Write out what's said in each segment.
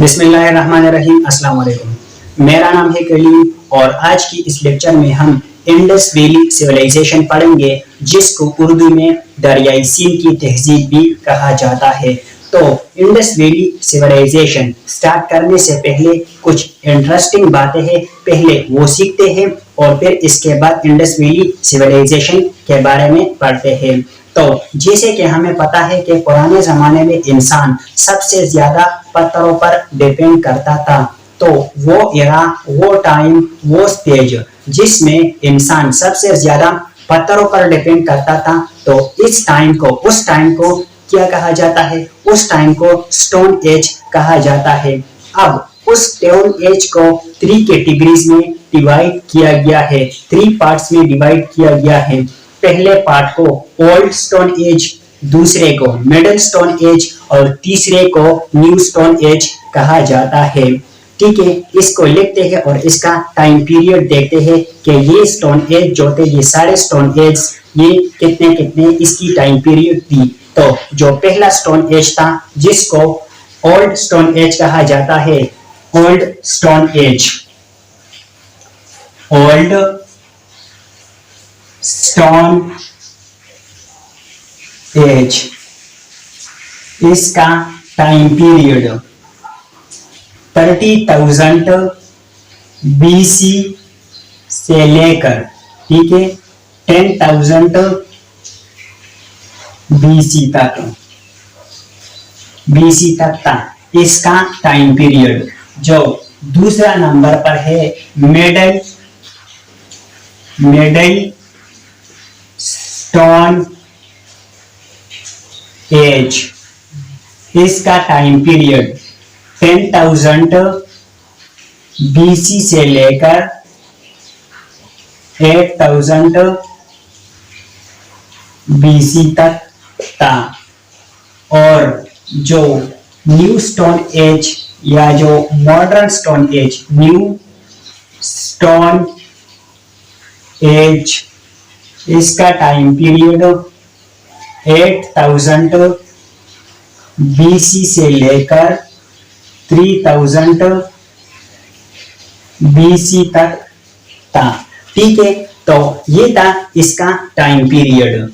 बिस्मिल्लाहिर्रहमानिर्रहीम। अस्सलाम वालेकुम। मेरा नाम है कलीम और आज की इस लेक्चर में हम इंडस वैली सिविलाइजेशन पढ़ेंगे, जिसको उर्दू में दरियाई सिंध की तहजीब भी कहा जाता है। तो इंडस वैली सिविलाइजेशन स्टार्ट करने से पहले कुछ इंटरेस्टिंग बातें हैं, पहले वो सीखते हैं और फिर इसके बाद इंडस वैली सिविलाइजेशन के बारे में पढ़ते हैं। तो जैसे कि हमें पता है कि पुराने जमाने में इंसान सबसे ज्यादा पत्थरों पर डिपेंड करता था। तो वो एरा, वो टाइम, वो स्टेज जिसमें इंसान सबसे ज्यादा पत्थरों पर डिपेंड करता था, तो उस टाइम को क्या कहा जाता है? उस टाइम को स्टोन एज कहा जाता है। अब उस स्टोन एज को 3 कैटेगरीज में डिवाइड किया गया है, 3 पार्ट्स में डिवाइड किया गया है। पहले पार्ट को ओल्ड स्टोन एज, दूसरे को मिडिल स्टोन एज और तीसरे को न्यू स्टोन एज कहा जाता है। ठीक है, इसको लिखते हैं और इसका टाइम पीरियड देखते हैं कि ये स्टोन एज जो थे, ये सारे स्टोन एज ये कितने कितने इसकी टाइम पीरियड थी। तो जो पहला स्टोन एज था जिसको ओल्ड स्टोन एज कहा जाता है, old stone age, old stone age, इसका टाइम पीरियड 30,000 बीसी से लेकर, ठीक है, 10,000 बीसी तक था इसका टाइम पीरियड। जो दूसरा नंबर पर है मिडिल स्टोन एज, इसका टाइम पीरियड 10,000 बीसी से लेकर 8,000 बीसी तक था। और जो न्यू स्टोन एज या जो modern stone age, new stone as, इसका टाइम पीरियड 8,000 बीसी से लेकर 3,000 बीसी तक था। ठीक है, तो ये था इसका टाइम पीरियड।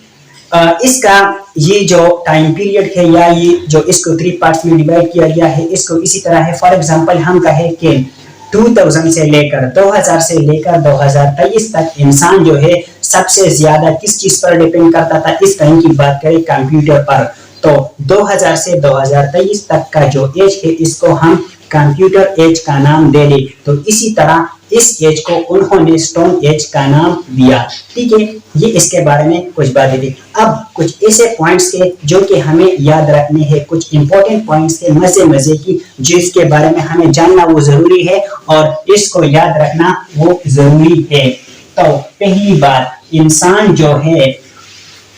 इसका ये जो टाइम पीरियड है या ये जो इसको 3 पार्ट्स में डिवाइड किया गया है, इसको इसी तरह है। फॉर एग्जांपल हम कहें कि 2000 से लेकर 2000 से लेकर 2023 तक इंसान जो है सबसे ज्यादा किस चीज पर डिपेंड करता था? इस टाइम की बात करें कंप्यूटर पर, तो 2000 से 2023 तक का जो एज है इसको हम कंप्यूटर एज का नाम दे दें। तो इसी तरह इस एज को उन्होंने स्टोन एज का नाम दिया। ठीक है, ये इसके बारे में कुछ बातें थी। अब कुछ ऐसे पॉइंट्स थे जो कि हमें याद रखने हैं, कुछ इंपॉर्टेंट पॉइंट्स थे मजे की, जिसके बारे में हमें जानना वो जरूरी है और इसको याद रखना वो जरूरी है। तो पहली बात, इंसान जो है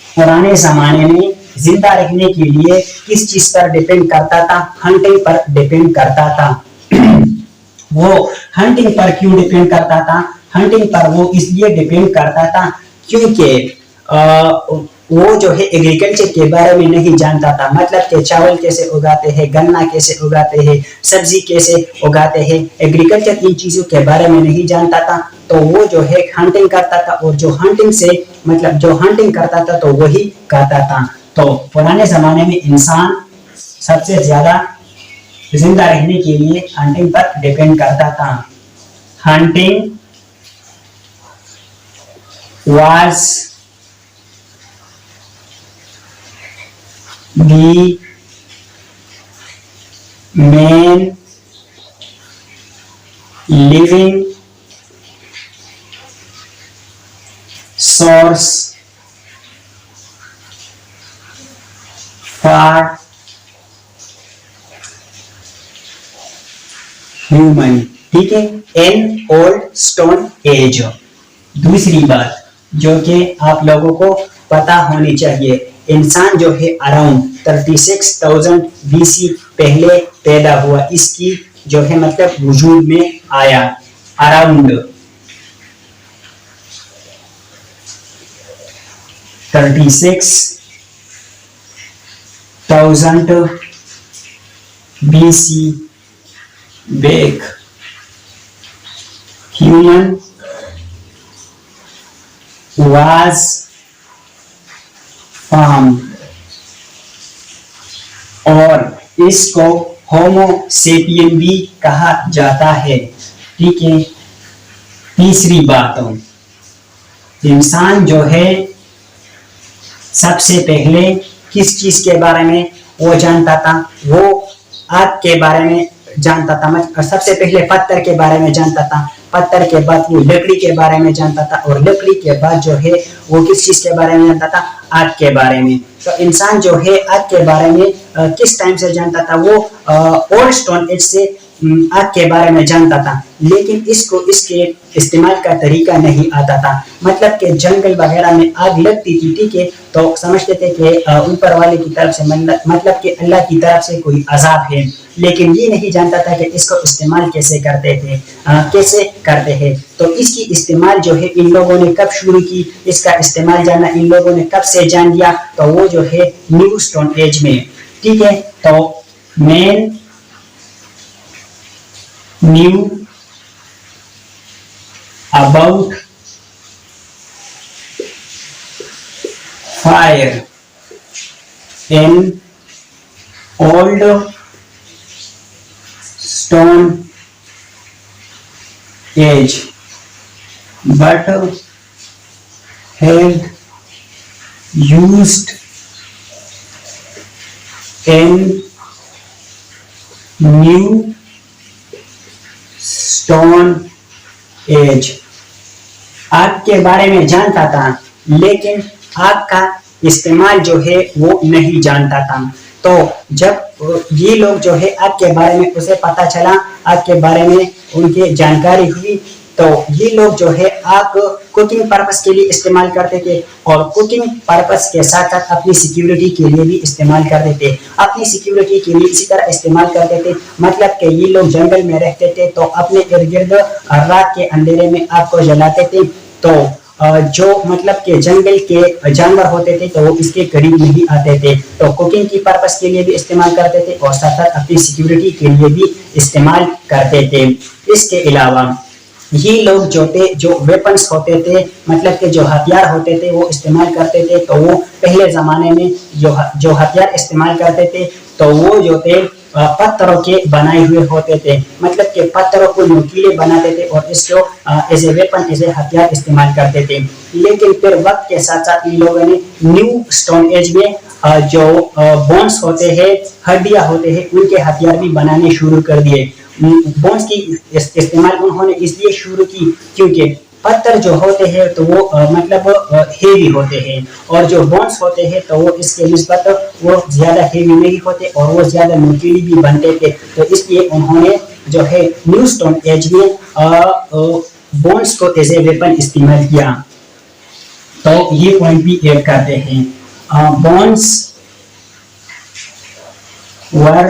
पुराने जमाने में जिंदा रहने के लिए किस चीज पर डिपेंड करता था? हंटिंग पर डिपेंड करता था। वो हंटिंग पर क्यों डिपेंड करता था? हंटिंग पर वो इसलिए डिपेंड करता था क्योंकि वो जो है एग्रीकल्चर के बारे में नहीं जानता था। मतलब कि चावल कैसे उगाते हैं, गन्ना कैसे उगाते हैं, सब्जी कैसे उगाते हैं, एग्रीकल्चर इन चीजों के बारे में नहीं जानता था। तो वो जो है हंटिंग करता था और जो हंटिंग से मतलब जो हंटिंग करता था तो वही खाता था। तो पुराने जमाने में इंसान सबसे ज्यादा जिंदा रहने के लिए हंटिंग पर डिपेंड करता था। Hunting was the main living source for human. ठीक है, इन ओल्ड स्टोन एज। दूसरी बात जो कि आप लोगों को पता होनी चाहिए, इंसान जो है अराउंड 36,000 बीसी पहले पैदा हुआ, इसकी जो है मतलब वजूद में आया। Around 36,000 BC back human was found, और इसको होमो सेपियन भी कहा जाता है। ठीक है, तीसरी बात, इंसान जो है सबसे पहले किस चीज के बारे में वो जानता था? वो आग के बारे में जानता था, मतलब सबसे पहले पत्थर के बारे में जानता था, पत्थर के बाद वो लकड़ी के बारे में जानता था, और लकड़ी के बाद जो है वो किस चीज के बारे में जानता था? आग के बारे में। तो इंसान जो है आग के बारे में किस टाइम से जानता था? वो ओल्ड स्टोन एज से आग के बारे में जानता था, लेकिन इसको इसके इस्तेमाल का तरीका नहीं आता था। मतलब कि जंगल वगैरह में आग लगती थी, ठीक है, तो समझते थे कि ऊपर वाले की तरफ से, मतलब कि अल्लाह की तरफ से कोई अजाब है, लेकिन ये नहीं जानता था कि इसको इस्तेमाल कैसे करते थे, कैसे करते हैं। तो इसकी इस्तेमाल जो है इन लोगों ने कब शुरू की, इसका इस्तेमाल जानना इन लोगों ने कब से जान लिया? तो वो जो है न्यू स्टोन एज में। ठीक है, तो man knew about fire in old stone age, but had used in new stone age. आग के बारे में जानता था, लेकिन आग का इस्तेमाल जो है वो नहीं जानता था। तो जब ये लोग जो है आग के बारे में उसे पता चला, आग के बारे में उनकी जानकारी हुई, तो ये लोग जो है आग कुकिंग पर्पस के लिए इस्तेमाल करते थे, और कुकिंग पर्पस के साथ साथ अपनी सिक्योरिटी के लिए भी इस्तेमाल करते थे। अपनी सिक्योरिटी के लिए इसी तरह इस्तेमाल करते थे, मतलब कि ये लोग जंगल में रहते थे, तो अपने इर्द गिर्द रात के अंधेरे में आग को जलाते थे। तो जो मतलब कि जंगल के जानवर होते थे तो वो इसके करीब नहीं आते थे। तो कुकिंग की पर्पस के लिए भी इस्तेमाल करते थे, और साथ साथ अपनी सिक्योरिटी के लिए भी इस्तेमाल करते थे। इसके अलावा ये लोग जो वेपन्स होते थे, मतलब के जो हथियार होते थे, वो इस्तेमाल करते थे। तो वो पहले जमाने में जो हथियार इस्तेमाल करते थे, तो वो जो थे पत्थरों के बनाए हुए होते थे, मतलब के पत्थरों को नुकीले बनाते थे और इसको as a weapon, as a हथियार इस्तेमाल करते थे। लेकिन फिर वक्त के साथ साथ इन लोगों ने न्यू स्टोन एज में जो बोन्स होते हैं, हड्डियां होते हैं, उनके हथियार भी बनाने शुरू कर दिए। बोन्स की इस्तेमाल उन्होंने इसलिए शुरू की क्योंकि पत्थर जो होते हैं तो वो मतलब हेवी होते हैं, और जो बोन्स होते हैं तो वो इसके निस्बत वो ज्यादा हेवी नहीं होते और वो ज्यादा नुकीली भी बनते थे। तो इसलिए उन्होंने जो है न्यू स्टोन एज में बोन्स को एज ए वेपन इस्तेमाल किया। तो ये पॉइंट भी ऐड करते हैं। Bones were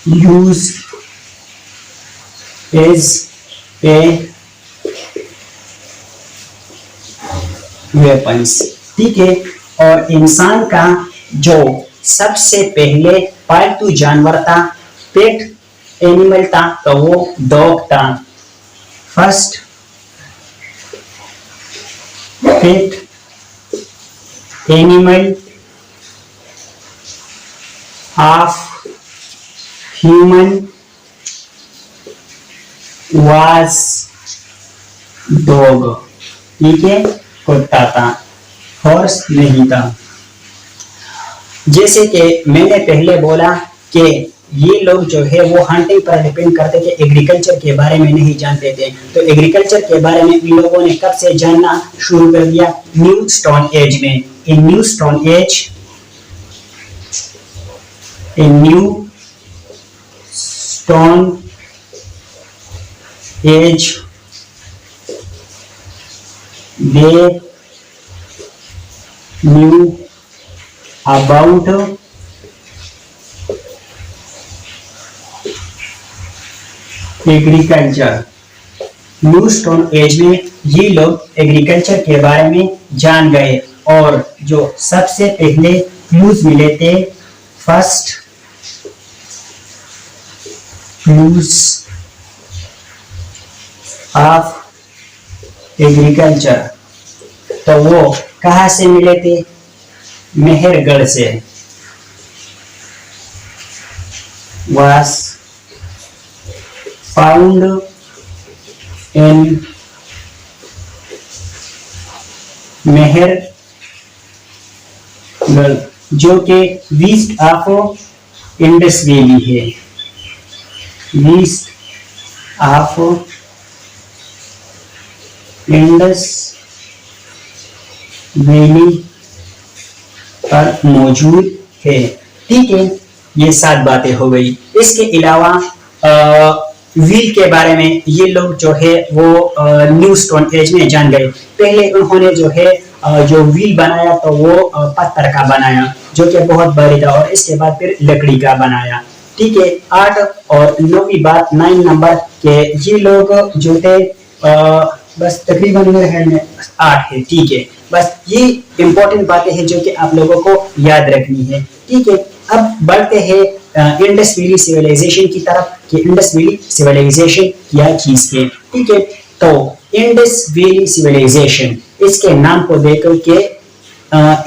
used as a weapons। ठीक है, और इंसान का जो सबसे पहले पालतू जानवर था, पेट एनिमल था, तो वो डॉग था। First pet animal of human was dog। ठीक है, कुत्ता था, हॉर्स नहीं था। जैसे कि मैंने पहले बोला कि ये लोग जो है वो हंटिंग पर डिपेंड करते थे, एग्रीकल्चर के बारे में नहीं जानते थे। तो एग्रीकल्चर के बारे में इन लोगों ने कब से जानना शुरू कर दिया? न्यू स्टोन एज में। In new stone age, in new stone age they knew about agriculture. New stone age में ये लोग एग्रीकल्चर के बारे में जान गए, और जो सबसे पहले क्लूज मिले थे, फर्स्ट यूज ऑफ एग्रीकल्चर, तो वो कहाँ से मिले थे? मेहरगढ़ से। was found in मेहरगढ़, जो कि ईस्ट ऑफ इंडस वैली है, ईस्ट ऑफ इंडस वैली पर मौजूद है। ठीक है, ये 7 बातें हो गई। इसके अलावा व्हील के बारे में ये लोग जो है वो न्यू स्टोन एज में जान गए। पहले उन्होंने जो है जो व्हील बनाया तो वो पत्थर का बनाया जो कि बहुत भारी था, और इसके बाद फिर लकड़ी का बनाया। ठीक है, 8 और 9वीं बात 9 नंबर के ये लोग जो थे बस तकरीबन मेरे हेड में 8 है। ठीक है, बस ये इंपॉर्टेंट बातें हैं जो कि आप लोगों को याद रखनी है। ठीक है, अब बढ़ते हैं इंडस वैली सिविलाइजेशन की तरफ कि इंडस वैली सिविलाइजेशन क्या चीज है। ठीक है, तो इंडस वैली सिविलाइजेशन, इसके नाम को देखकर के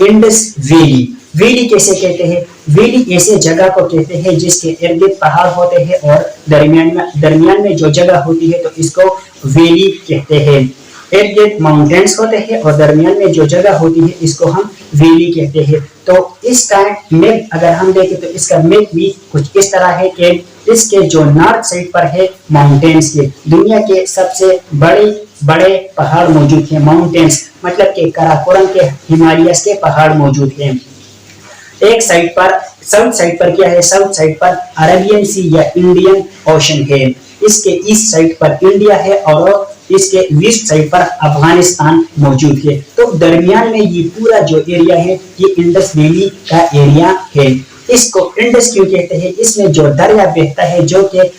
इंडस वैली, वैली कैसे कहते हैं? वैली ऐसे जगह को कहते हैं जिसके इर्द गिर्द पहाड़ होते हैं और दरमियान में जो जगह होती है तो इसको वैली कहते हैं। इर्द गिर्द माउंटेन्स होते हैं और दरमियान में जो जगह होती है इसको हम वैली कहते हैं। तो इसका मैप अगर हम देखें तो इसका मैप भी कुछ इस तरह है कि इसके जो नॉर्थ साइड पर है माउंटेन्स के, दुनिया के सबसे बड़े बड़े पहाड़ मौजूद हैं। माउंटेन्स मतलब कि काराकोरम के हिमालयस के पहाड़ मौजूद हैं। एक साइड पर साउथ साइड पर क्या है? साउथ साइड पर अरेबियन सी या इंडियन ओशन है। इसके ईस्ट साइड पर इंडिया है और इसके वेस्ट साइड पर अफगानिस्तान मौजूद है। तो दरमियान में ये पूरा जो एरिया है ये इंडस वैली का एरिया है। इसको इंडस क्यों कहते हैं? इसमें जो दरिया बहता है जो कि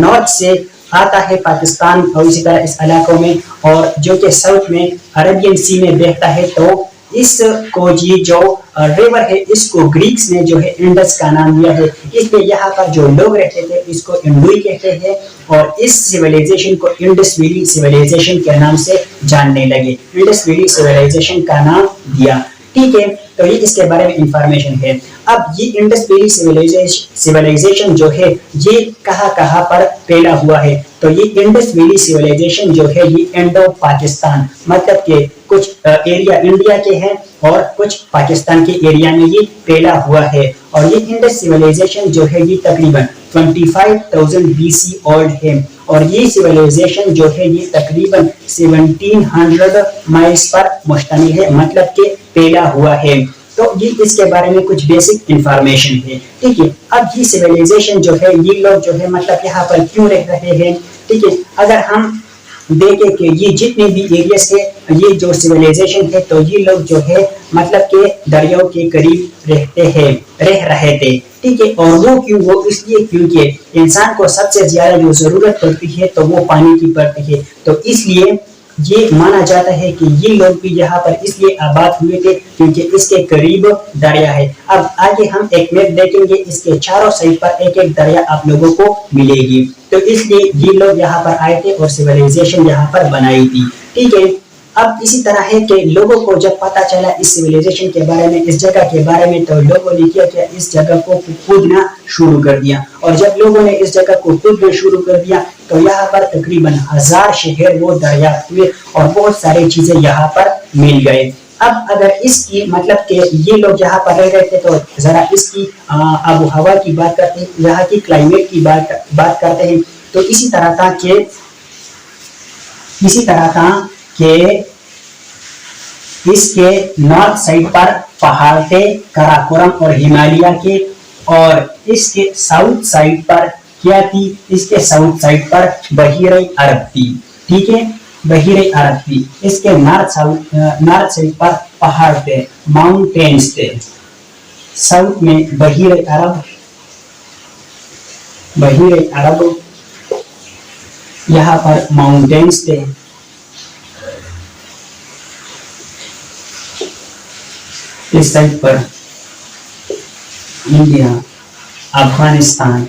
नॉर्थ से आता है पाकिस्तान और इसी तरह इस इलाकों में, और जो कि साउथ में अरेबियन सी में बहता है, तो इसको ये जो रिवर है इसको ग्रीक्स ने जो है इंडस का नाम दिया है। इसलिए यहाँ पर जो लोग रहते थे इसको इंडुई कहते हैं और इस सिविलाइजेशन को इंडस वैली सिविलाइजेशन के नाम से जानने लगे। इंडस वैली सिविलाइजेशन का नाम दिया। ठीक है, तो ये इसके बारे में इंफॉर्मेशन है। अब ये इंडस वैली सिविलाइजेशन जो है ये कहाँ पर फैला हुआ है? तो ये इंडस वैली सिविलाइजेशन जो है ये इंडो पाकिस्तान मतलब के कुछ एरिया इंडिया के हैं और कुछ पाकिस्तान के एरिया में ये फैला हुआ है। और ये इंडस सिविलाइजेशन जो है ये तकरीबन 25,000 BC ओल्ड है और ये सिविलाइजेशन जो है ये तकरीबन 1700 माइल्स पर मुश्तमिल है मतलब के फैला हुआ है। तो ये इसके बारे में कुछ बेसिक इंफॉर्मेशन है। ठीक है, अब ये सिविलाइजेशन जो है ये लोग जो है मतलब यहाँ पर क्यों रह रहे हैं? ठीक है, अगर हम देखें कि ये जितने भी एरियाज है ये जो सिविलाइजेशन है तो ये लोग जो है मतलब के दरियाओं के करीब रह रहे थे। ठीक है, और वो क्यों? वो इसलिए क्योंकि इंसान को सबसे ज्यादा जो जरूरत पड़ती है तो वो पानी की पड़ती है। तो इसलिए ये माना जाता है कि ये लोग भी यहाँ पर इसलिए आबाद हुए थे क्योंकि इसके करीब दरिया है। अब आगे हम एक मैप देखेंगे, इसके चारों साइड पर एक एक दरिया आप लोगों को मिलेगी। तो इसलिए ये लोग यहाँ पर आए थे और सिविलाइजेशन यहाँ पर बनाई थी। ठीक है, अब इसी तरह है कि लोगों को जब पता चला इस सिविलाइजेशन के बारे में, इस जगह के बारे में, तो लोगों ने क्या किया, इस जगह को खोदना शुरू कर दिया। और जब लोगों ने इस जगह को खोदना शुरू कर दिया तो यहाँ पर तकरीबन 1000 शहर वो दरियाफ्त हुए और बहुत सारी चीजें यहाँ पर मिल गए। अब अगर इसकी मतलब कि ये लोग यहाँ पर रह रहे थे तो जरा इसकी आबो हवा की बात करते हैं, यहाँ की क्लाइमेट की बात करते हैं। तो इसी तरह था कि इसके नॉर्थ साइड पर पहाड़ थे काराकोरम और हिमालय के, और इसके साउथ साइड पर क्या थी? इसके साउथ साइड पर बहीरे अरब थी। ठीक है, बहीरे अरब थी। इसके नॉर्थ साइड पर पहाड़ थे, माउंटेन्स थे। साउथ में बहीरे अरब यहाँ पर माउंटेन्स थे। इस साइड पर इंडिया, अफगानिस्तान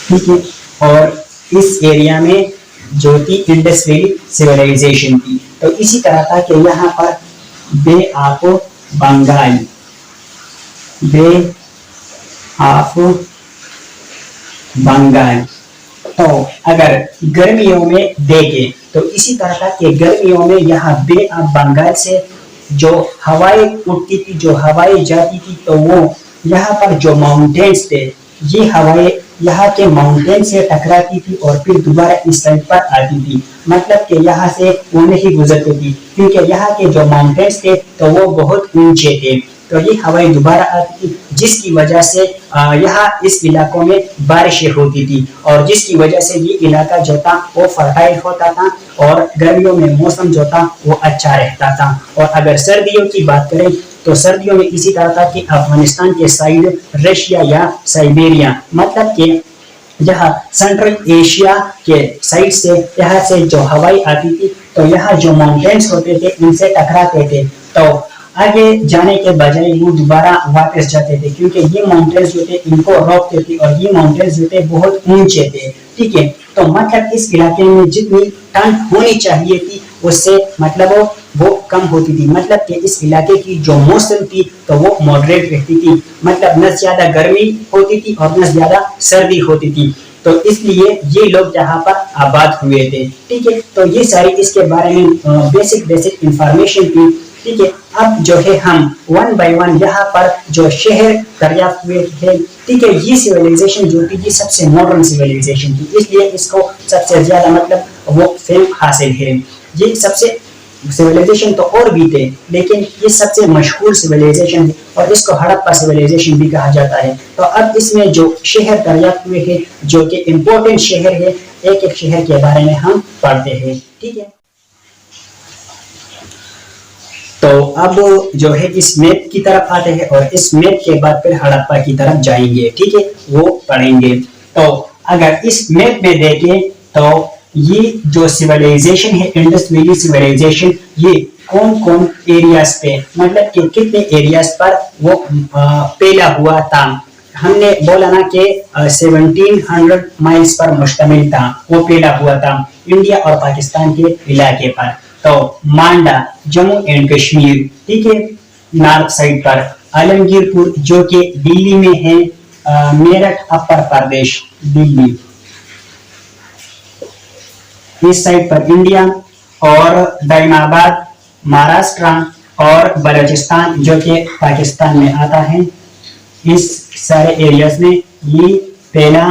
ठीक है। और इस एरिया में जो थी इंडस वैली सिविलाइजेशन थी। तो इसी तरह था कि यहाँ पर bay of Bengal, bay of Bengal. तो अगर गर्मियों में देखें तो इसी तरह का कि गर्मियों में यहाँ बे ऑफ बंगाल से जो हवाएं उठती थी, जो हवाएं जाती थी, तो वो यहाँ पर जो माउंटेन्स थे, ये हवाएं यहाँ के माउंटेन से टकराती थी और फिर दोबारा इस साइड पर आती थी। मतलब कि यहाँ से वो नहीं गुजरती थी, क्योंकि यहाँ के जो माउंटेन्स थे तो वो बहुत ऊंचे थे। तो ये हवाएं दोबारा आती थी, जिसकी वजह से यहाँ इस इलाकों में बारिशें होती थी, और जिसकी वजह से ये इलाका जो था वो फर्टाइल होता था और गर्मियों में मौसम जो था वो अच्छा रहता था। और अगर सर्दियों की बात करें तो सर्दियों में इसी तरह था कि अफगानिस्तान के साइड रशिया या साइबेरिया, मतलब कि जहाँ सेंट्रल एशिया के साइड से यहाँ से जो हवाई आती थी, तो यहाँ जो माउंटेन्स होते थे उनसे टकराते थे, तो आगे जाने के बजाय वो दोबारा वापस जाते थे, क्योंकि ये माउंटेन्स जो थे इनको रोकते थे और ये माउंटेन्स जो थे बहुत ऊंचे थे। ठीक है, तो मतलब इस इलाके में जितनी ठंड होनी चाहिए थी उससे मतलब वो कम होती थी। मतलब कि इस इलाके की जो मौसम थी तो वो मॉडरेट रहती थी, मतलब न ज्यादा गर्मी होती थी और न ज्यादा सर्दी होती थी। तो इसलिए ये लोग यहाँ पर आबाद हुए थे। ठीक है, तो ये सारी इसके बारे में बेसिक इंफॉर्मेशन थी। ठीक है, अब जो है हम वन बाय वन यहाँ पर जो शहर दरियाफ्त हुए थे। ठीक है, ये सिविलाइजेशन जो थी ये सबसे मॉडर्न सिविलाइजेशन थी, इसलिए इसको सबसे ज्यादा मतलब वो फेम हासिल है। ये सबसे सिविलाइजेशन तो और भी थे, लेकिन ये सबसे मशहूर सिविलाइजेशन है और इसको हड़प्पा सिविलाइजेशन भी कहा जाता है। तो अब इसमें जो शहर दरियाफ्त हुए हैं, जो कि इम्पोर्टेंट शहर है, एक एक शहर के बारे में हम पढ़ते हैं। ठीक है, तो अब जो है इस मैप की तरफ आते हैं और इस मैप के बाद फिर हड़प्पा की तरफ जाएंगे। ठीक है, वो पढ़ेंगे। तो अगर इस मैप में देखें तो ये जो सिविलाइजेशन है इंडस वैली सिविलाइजेशन, ये कौन कौन एरियाज पे, मतलब कि कितने एरियाज पर वो फैला हुआ था। हमने बोला ना कि 1700 माइल्स पर मुश्तमिल था, वो फैला हुआ था इंडिया और पाकिस्तान के इलाके पर। तो मांडा जम्मू एंड कश्मीर, ठीक है, नॉर्थ साइड पर आलमगीरपुर जो कि दिल्ली में है, मेरठ अपर प्रदेश दिल्ली इस साइड पर इंडिया, और दैनाबाद महाराष्ट्र और बलूचिस्तान जो कि पाकिस्तान में आता है। इस सारे एरियाज में ये फैला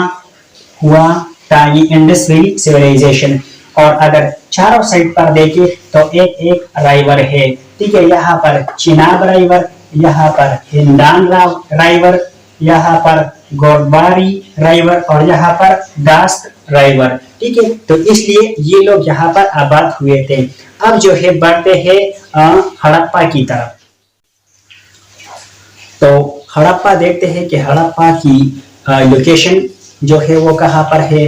हुआ था ये इंडस वैली सिविलाइजेशन। और अगर चारों साइड पर देखें तो एक एक राइवर है। ठीक है, यहाँ पर चिनाब राइवर, यहाँ पर हिंदान राइवर, यहाँ पर गोदावरी राइवर और यहाँ पर दास्त राइवर। ठीक है, तो इसलिए ये लोग यहाँ पर आबाद हुए थे। अब जो है बढ़ते हैं हड़प्पा की तरफ। तो हड़प्पा देखते हैं कि हड़प्पा की लोकेशन जो है वो कहाँ पर है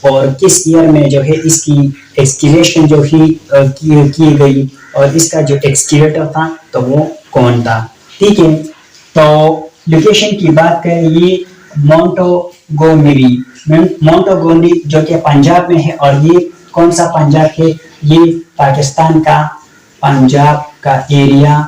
और किस ईयर में जो है इसकी एक्सकेवेशन जो ही की गई और इसका जो एक्सकेवेटर था तो वो कौन था। ठीक है, तो लोकेशन की बात करें, ये मोंटोगोमरी जो कि पंजाब में है। और ये कौन सा पंजाब है, ये पाकिस्तान का पंजाब का एरिया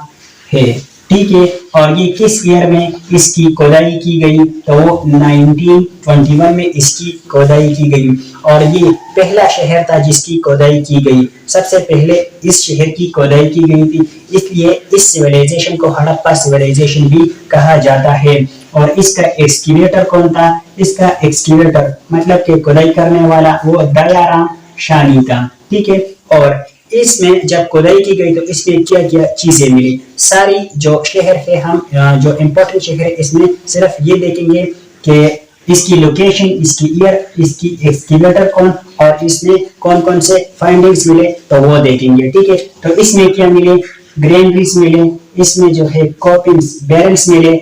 है। ठीक है, और ये किस ईयर में इसकी खोदाई की गई, तो वो 1921 में इसकी खोदाई की गई। और ये पहला शहर था जिसकी खोदाई की गई, सबसे पहले इस शहर की खोदाई की गई थी, इसलिए इस सिविलाइजेशन को हड़प्पा सिविलाइजेशन भी कहा जाता है। और इसका एक्सकेवेटर कौन था, इसका एक्सकेवेटर मतलब कि खोदाई करने वाला वो दयाराम शानी था। ठीक है, और इसमें जब खोदाई की गई तो इसमें क्या क्या चीजें मिली, सारी जो शहर है, हम जो इम्पोर्टेंट शहर है इसमें सिर्फ ये देखेंगे कि इसकी लोकेशन, इसकी ईयर, इसकी एक्सकेवेटर कौन और इसमें कौन कौन से फाइंडिंग्स मिले तो वो देखेंगे। ठीक है, तो इसमें क्या मिले, ग्रेनरीज मिले, इसमें जो है कॉपिन्स बैरल्स मिले।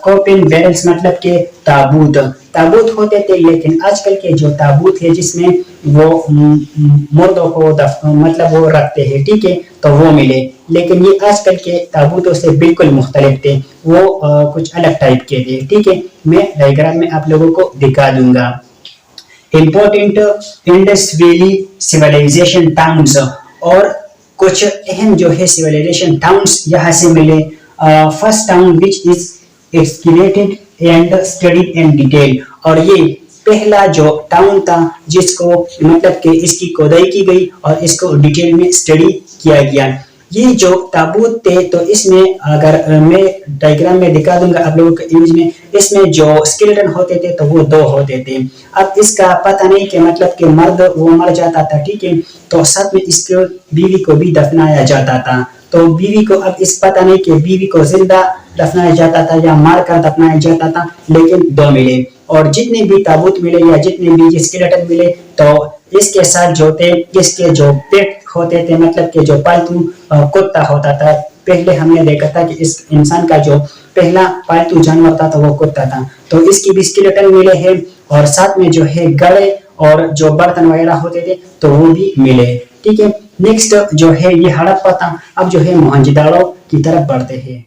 कॉपिन बैरल्स मतलब के ताबूत होते थे, लेकिन आजकल के जो ताबूत है जिसमें वो मुर्दों को मतलब वो रखते हैं, ठीक है, तो वो मिले। लेकिन ये आजकल के ताबूतों से बिल्कुल मुख्तलिफ थे, वो कुछ अलग टाइप के थे। ठीक है, मैं डायग्राम में आप लोगों को दिखा दूंगा। Important Indus valley civilisation towns, और कुछ अहम जो है सिविलाइजेशन टाउन्स यहाँ से मिले। First town which is excavated and studied in detail, और ये पहला जो टाउन था जिसको मतलब कि इसकी खोदाई की गई और इसको डिटेल में स्टडी किया गया। ये जो ताबूत थे तो इसमें अगर मैं डायग्राम में दिखा दूंगा आप लोगों को इमेज में, इसमें जो स्केलेटन होते थे तो वो दो होते थे। अब इसका पता नहीं कि मतलब कि मर्द वो मर जाता था, ठीक है, तो साथ में इसके बीवी को भी दफनाया जाता था। तो बीवी को अब इस पता नहीं कि बीवी को जिंदा दफनाया जाता था या मार कर दफनाया जाता था, लेकिन दो मिले। और जितने भी ताबूत मिले या जितने भी स्केलेटन मिले तो इसके साथ जो थे इसके जो पेट होते थे, मतलब कि जो पालतू कुत्ता होता था। पहले हमने देखा था कि इस इंसान का जो पहला पालतू जानवर था तो वो कुत्ता था, तो इसकी भी स्केलेटन मिले हैं। और साथ में जो है गले और जो बर्तन वगैरह होते थे तो वो भी मिले, ठीक है। नेक्स्ट जो है ये हड़प्पा था। अब जो है मोहनजोदाड़ो की तरफ बढ़ते हैं।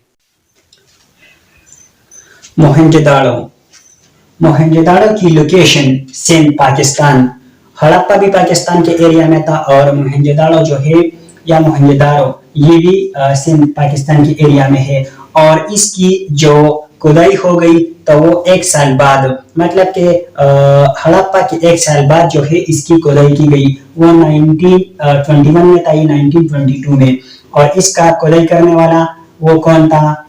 मोहनजोदाड़ो की लोकेशन सिंध पाकिस्तान, हड़प्पा भी पाकिस्तान के एरिया में था और मोहनजोदाड़ो जो है या मोहनजोदाड़ो ये भी सिंध पाकिस्तान के एरिया में है। और इसकी जो खुदाई हो गई तो वो 1 साल बाद, मतलब कि हड़प्पा के 1 साल बाद जो है इसकी खुदाई की गई। वो 1921 में था, ये 1922 में। और इसका खुदाई करने वाला वो कौन था?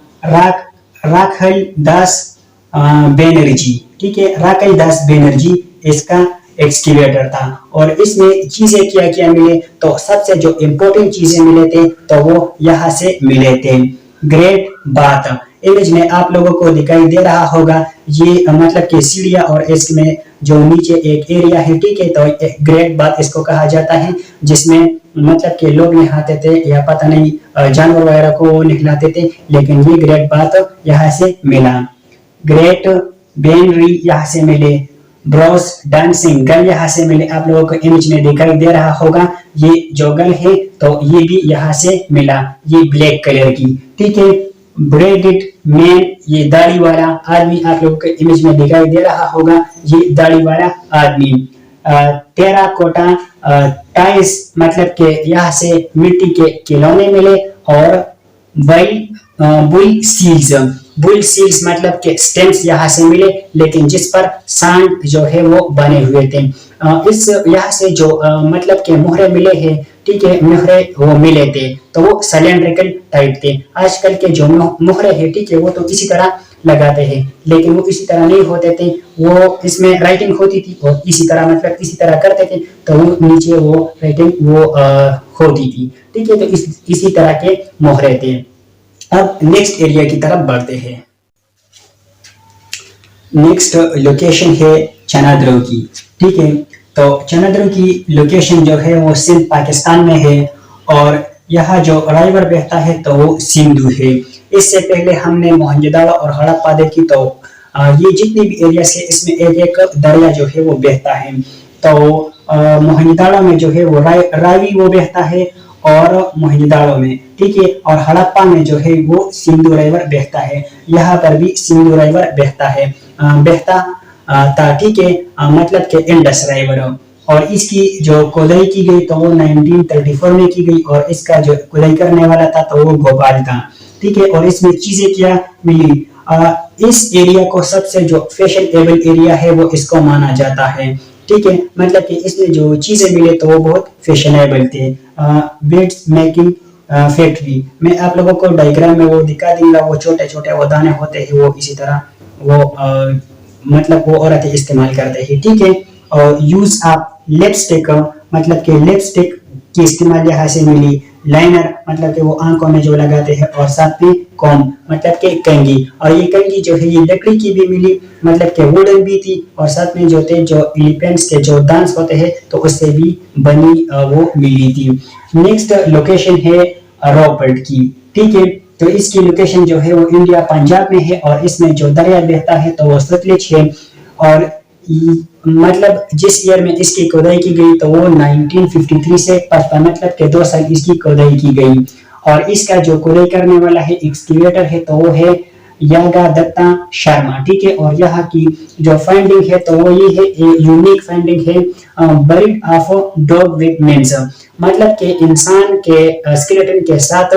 राखल दास बैनर्जी, ठीक है, राखल दास बैनर्जी इसका एक्सकेवेटर था। और इसमें चीजें क्या क्या मिले तो सबसे जो इम्पोर्टेंट चीजें मिले थे तो वो यहाँ से मिले थे। ग्रेट बाथ, इमेज में आप लोगों को दिखाई दे रहा होगा, ये मतलब कि सीढ़ियां और इसमें जो नीचे एक एरिया है, ठीक है, तो ग्रेट बाथ इसको कहा जाता है, जिसमें मतलब कि लोग नहाते थे या पता नहीं जानवर वगैरह को नहलाते थे, लेकिन ये ग्रेट बाथ यहाँ से मिला। ग्रेट बेनरी यहाँ से मिले। ब्रोस डांसिंग गल यहाँ से मिले, आप लोगों को इमेज में दिखाई दे रहा होगा, ये जो गल है तो ये भी यहाँ से मिला, ये ब्लैक कलर की, ठीक है। ब्रेडेड मैन, ये दाढ़ी वाला आदमी आप लोगों को इमेज में दिखाई दे रहा होगा, ये दाढ़ी वाला आदमी। टेराकोटा टाइल्स, मतलब के यहाँ से मिट्टी के खिलौने मिले। और बुल सील्स मतलब के स्टेम्स यहाँ से मिले, लेकिन जिस पर सांड जो है वो बने हुए थे। इस यहाँ से जो मतलब के मोहरे मिले हैं, ठीक है, मोहरे वो मिले थे तो वो सिलेंड्रिकल टाइप थे। आजकल के जो मोहरे हैं, ठीक है, वो तो इसी तरह लगाते हैं, लेकिन वो इसी तरह नहीं होते थे, वो इसमें राइटिंग होती थी और इसी तरह मतलब इसी तरह करते थे तो वो नीचे वो राइटिंग वो होती थी, ठीक है, तो इसी तरह के मोहरे थे। अब नेक्स्ट एरिया की तरफ बढ़ते हैं। नेक्स्ट लोकेशन है चनाद्रो की, ठीक है, तो चनाद्रो की लोकेशन जो है वो सिंध पाकिस्तान में है। और यहाँ जो राइवर बहता है तो वो सिंधु है। इससे पहले हमने मोहनजोदाड़ो और हड़प्पा देखी, तो ये जितने भी एरिया है इसमें एक एक दरिया जो है वो बहता है। तो मोहनजोदाड़ो में जो है वो रावी वो बहता है और मोहनजोदाड़ो में, ठीक है, और हड़प्पा में जो है वो सिंधु रिवर बहता है। यहाँ पर भी सिंधु रिवर बहता था, ठीक है, मतलब के इंडस रिवर। और इसकी जो खुदाई की गई तो वो 1934 में की गई और इसका जो खुदाई करने वाला था तो वो गोपाल था, ठीक है। और इसमें चीजें क्या मिली, इस एरिया को सबसे जो फैशनेबल एरिया है वो इसको माना जाता है, ठीक है, मतलब कि इसमें जो चीजें मिले तो वो बहुत फैशनेबल थे। बीड्स मेकिंग फैक्ट्री, मैं आप लोगों को डायग्राम में वो दिखा दूंगा, वो छोटे छोटे वो दाने होते हैं वो इसी तरह वो मतलब वो औरतें इस्तेमाल करते हैं, ठीक है। और यूज ऑफ लिपस्टिक, मतलब कि लिपस्टिक की इस्तेमाल यहाँ से मिली। लाइनर, मतलब कि वो आंखों में जो लगाते हैं। और साथ में कॉम, मतलब कि कंघी, और ये कंघी जो है ये लकड़ी की भी मिली, मतलब कि वुडन भी थी। और साथ में जो थे जो एलिफेंट्स के जो दांत होते हैं तो उससे भी बनी वो मिली थी। नेक्स्ट लोकेशन है रॉबर्ट की, ठीक है, तो इसकी लोकेशन जो है वो इंडिया पंजाब में है। और इसमें जो दरिया बहता है तो वो सतलुज है। और मतलब जिस ईयर में इसकी खुदाई की गई तो वो 1953 से 55, मतलब के 2 साल इसकी खुदाई की गई। और इसका जो खुदाई करने वाला है एक्सकेवेटर है तो वो है यागा दत्ता शर्मा, ठीक है। और यहाँ की जो फाइंडिंग है तो वो ये है, यूनिक फाइंडिंग है, buried of dog with men's, मतलब कि इंसान के स्केलेटन के साथ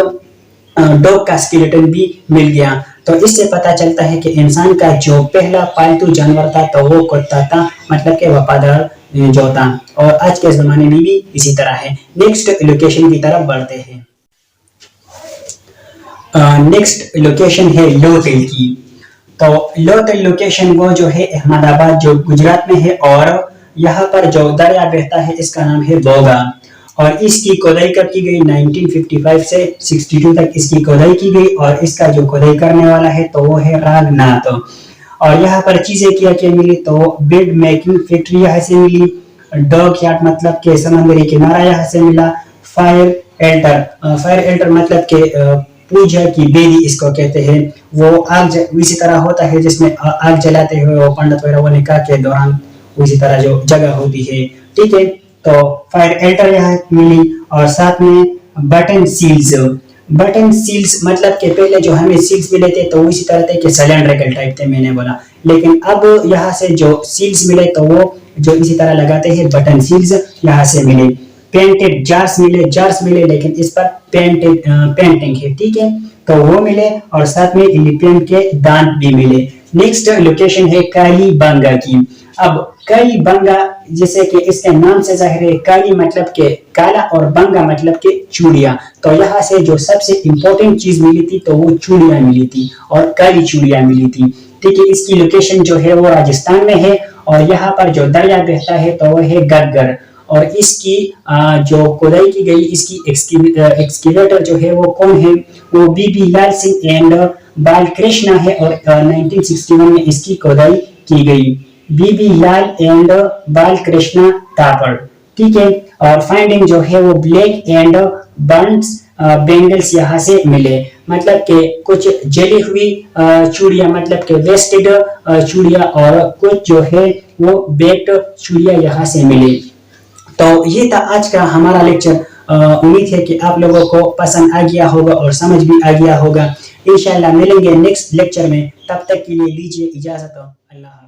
डॉग का स्केलेटन भी मिल गया। तो इससे पता चलता है कि इंसान का जो पहला पालतू जानवर था तो वो कुत्ता था, मतलब कि वफादार जो था। और आज के जमाने में भी इसी तरह है। नेक्स्ट लोकेशन की तरफ बढ़ते हैं। नेक्स्ट लोकेशन है लोथल की। तो लोथल लोकेशन वो जो है अहमदाबाद जो गुजरात में है, और यहाँ पर जो दरिया बहता है इसका नाम है बोगा। और इसकी खोदाई कब की गई? 1955 से 62 तक इसकी खोदाई की गई। और इसका जो खोदाई करने वाला है तो वो है रागनाथ। और यहाँ पर चीजें क्या क्या मिली? तो बेड मेकिंग फैक्ट्री यहाँ से मिली, डॉग यार्ड मतलब के समुद्री किनारा यहाँ से मिला, फायर एल्टर मतलब के पूजा की बेदी इसको कहते हैं। वो आग इसी तरह होता है जिसमें आग जलाते हुए वो पंडित वगैरह वो निकाह के दौरान उसी तरह जो जगह होती है, ठीक है। तो फायर एल्टर यहाँ मिली। और साथ में बटन सील्स मतलब के पहले जो हमें सील्स मिले थे तो इसी तरह थे कि सिलेंड्रिकल टाइप थे, मैंने बोला। लेकिन अब यहाँ से जो सील्स मिले तो वो जो इसी तरह लगाते हैं बटन सील्स यहाँ से मिले। पेंटेड जार्स मिले लेकिन इस पर पेंटिंग है, ठीक है, तो वो मिले। और साथ में एलिफेंट के दांत भी मिले। नेक्स्ट लोकेशन है कालीबंगा की। अब कालीबंगा जैसे कि इसके नाम से जाहिर है, काली मतलब के काला और बंगा मतलब के चूड़िया। तो यहाँ से जो सबसे इंपॉर्टेंट चीज मिली थी तो वो चूड़िया मिली थी और काली चूड़िया मिली थी, ठीक है। इसकी लोकेशन जो है वो राजस्थान में है। और यहाँ पर जो दरिया बहता है तो वो है गग्गर। और इसकी जो खुदाई की गई, इसकी एक्सकेवेटर जो है वो कौन है? वो बीबी लाल सिंह एंड बालकृष्ण है। और 1961 में इसकी खुदाई की गई, बीबी लाल एंड बालकृष्ण तापड़, ठीक है। और फाइंडिंग जो है वो ब्लैक एंड बर्न्स बेंगल्स यहाँ से मिले, मतलब के कुछ जली हुई चूड़िया मतलब के वेस्टेड चूड़िया, और कुछ जो है वो बेक्ड चूड़िया यहाँ से मिले। तो ये था आज का हमारा लेक्चर। उम्मीद है कि आप लोगों को पसंद आ गया होगा और समझ भी आ गया होगा। इंशाल्लाह मिलेंगे नेक्स्ट लेक्चर में, तब तक के लिए लीजिए इजाजत। अल्लाह।